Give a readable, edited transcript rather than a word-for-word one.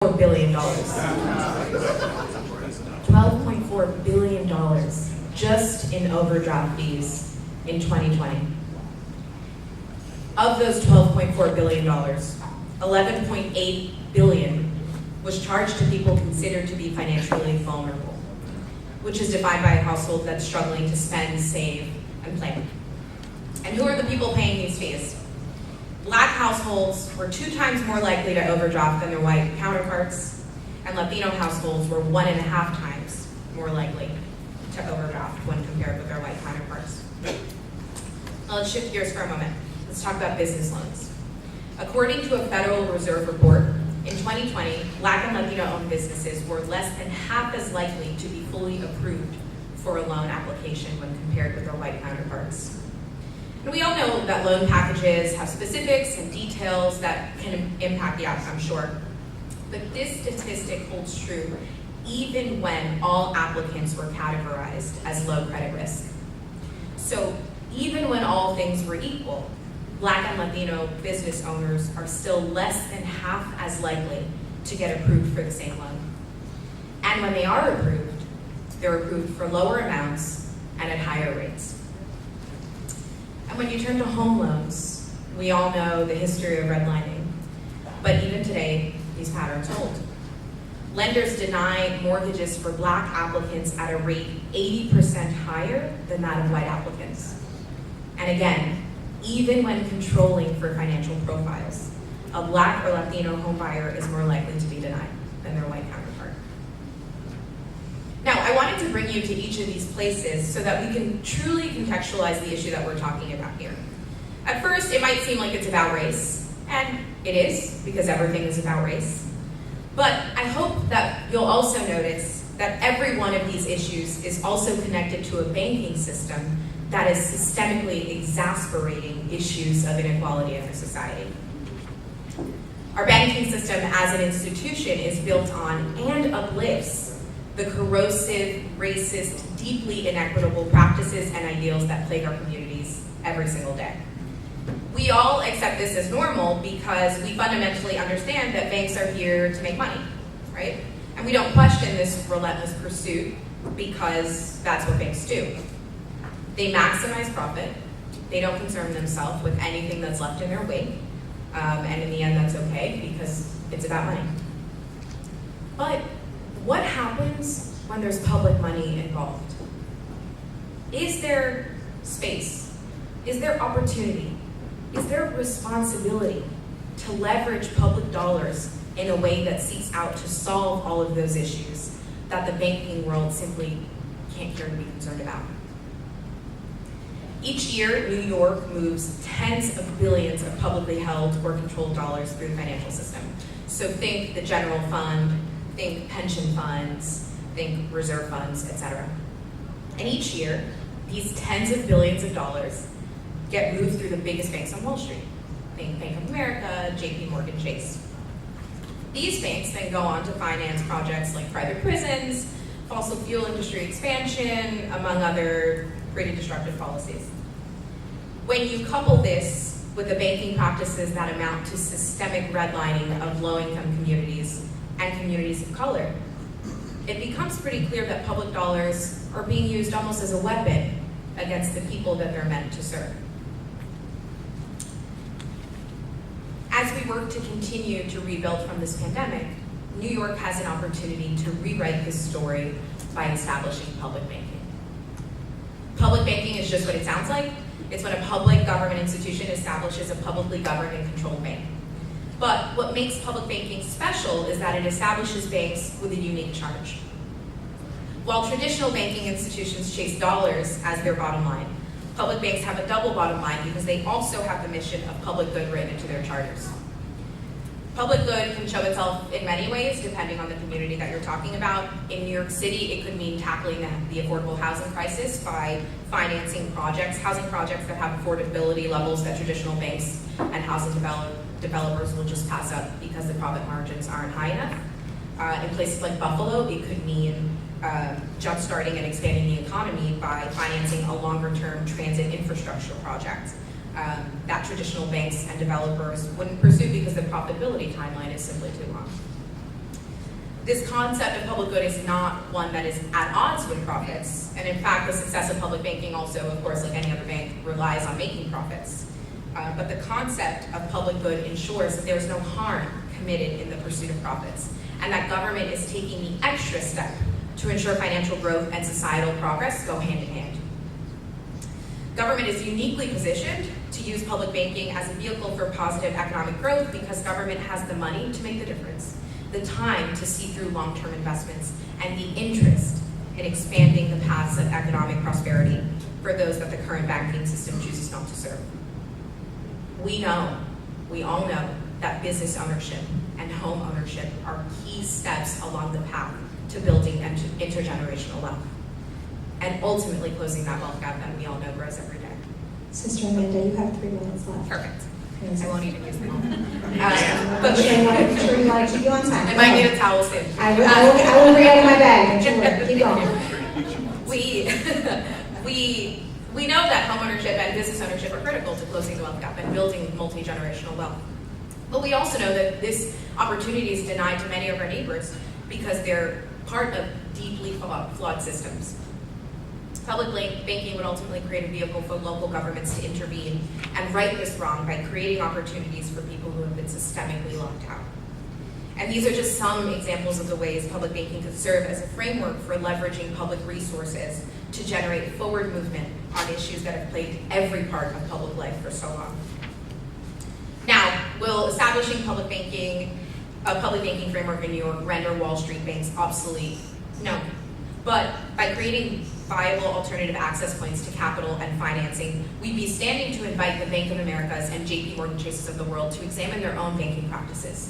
$4 billion. $12.4 billion just in overdraft fees in 2020. Of those $12.4 billion, $11.8 billion was charged to people considered to be financially vulnerable, which is defined by a household that's struggling to spend, save, and plan. And who are the people paying these fees? Black households were 2 times more likely to overdraft than their white counterparts, and Latino households were 1.5 times more likely to overdraft when compared with their white counterparts. Now let's shift gears for a moment. Let's talk about business loans. According to a Federal Reserve report, in 2020, Black and Latino-owned businesses were less than half as likely to be fully approved for a loan application when compared with their white counterparts. And we all know that loan packages have specifics and details that can impact the outcome, sure. But this statistic holds true even when all applicants were categorized as low credit risk. So even when all things were equal, Black and Latino business owners are still less than half as likely to get approved for the same loan. And when they are approved, they're approved for lower amounts and at higher rates. And when you turn to home loans, we all know the history of redlining, but even today, these patterns hold. Lenders deny mortgages for Black applicants at a rate 80% higher than that of white applicants. And again, even when controlling for financial profiles, a Black or Latino homebuyer is more likely to be denied than their white counterpart. Now, I wanted to bring you to each of these places so that we can truly contextualize the issue that we're talking about here. At first, it might seem like it's about race, and it is, because everything is about race. But I hope that you'll also notice that every one of these issues is also connected to a banking system that is systemically exasperating issues of inequality in our society. Our banking system as an institution is built on and uplifts the corrosive, racist, deeply inequitable practices and ideals that plague our communities every single day. We all accept this as normal because we fundamentally understand that banks are here to make money, right? And we don't question this relentless pursuit because that's what banks do. They maximize profit. They don't concern themselves with anything that's left in their wake. And in the end, that's okay because it's about money. But what happens when there's public money involved? Is there space? Is there opportunity? Is there responsibility to leverage public dollars in a way that seeks out to solve all of those issues that the banking world simply can't care to be concerned about? Each year, New York moves tens of billions of publicly held or controlled dollars through the financial system. So think the general fund, think pension funds, think reserve funds, etc. And each year, these tens of billions of dollars get moved through the biggest banks on Wall Street. Think Bank of America, JP Morgan Chase. These banks then go on to finance projects like private prisons, fossil fuel industry expansion, among other pretty destructive policies. When you couple this with the banking practices that amount to systemic redlining of low-income communities and communities of color, it becomes pretty clear that public dollars are being used almost as a weapon against the people that they're meant to serve. As we work to continue to rebuild from this pandemic, New York has an opportunity to rewrite this story by establishing public banking. Public banking is just what it sounds like. It's when a public government institution establishes a publicly governed and controlled bank. But what makes public banking special is that it establishes banks with a unique charge. While traditional banking institutions chase dollars as their bottom line, public banks have a double bottom line because they also have the mission of public good written into their charters. Public good can show itself in many ways, depending on the community that you're talking about. In New York City, it could mean tackling the affordable housing crisis by financing projects, housing projects that have affordability levels that traditional banks and housing developers will just pass up because the profit margins aren't high enough. In places like Buffalo, it could mean jump-starting and expanding the economy by financing a longer-term transit infrastructure project that traditional banks and developers wouldn't pursue because the profitability timeline is simply too long. This concept of public good is not one that is at odds with profits. And in fact, the success of public banking also, of course, like any other bank, relies on making profits. But the concept of public good ensures that there is no harm committed in the pursuit of profits, and that government is taking the extra step to ensure financial growth and societal progress go hand in hand. Government is uniquely positioned to use public banking as a vehicle for positive economic growth because government has the money to make the difference, the time to see through long-term investments, and the interest in expanding the paths of economic prosperity for those that the current banking system chooses not to serve. We all know that business ownership and home ownership are key steps along the path to building intergenerational wealth and ultimately closing that wealth gap that we all know grows every day. Sister Amanda, you have 3 minutes left. Perfect. Yes. I won't even use them all. But we want to keep you on time. I might need a towel soon. I will bring it out of my bag. Don't you worry. Keep going. We know that homeownership and business ownership are critical to closing the wealth gap and building multi-generational wealth. But we also know that this opportunity is denied to many of our neighbors because they're part of deeply flawed systems. Public banking would ultimately create a vehicle for local governments to intervene and right this wrong by creating opportunities for people who have been systemically locked out. And these are just some examples of the ways public banking could serve as a framework for leveraging public resources to generate forward movement on issues that have plagued every part of public life for so long. Now, will establishing a public banking framework in New York render Wall Street banks obsolete? No. But by creating viable alternative access points to capital and financing, we'd be standing to invite the Bank of Americas and JP Morgan Chases of the world to examine their own banking practices.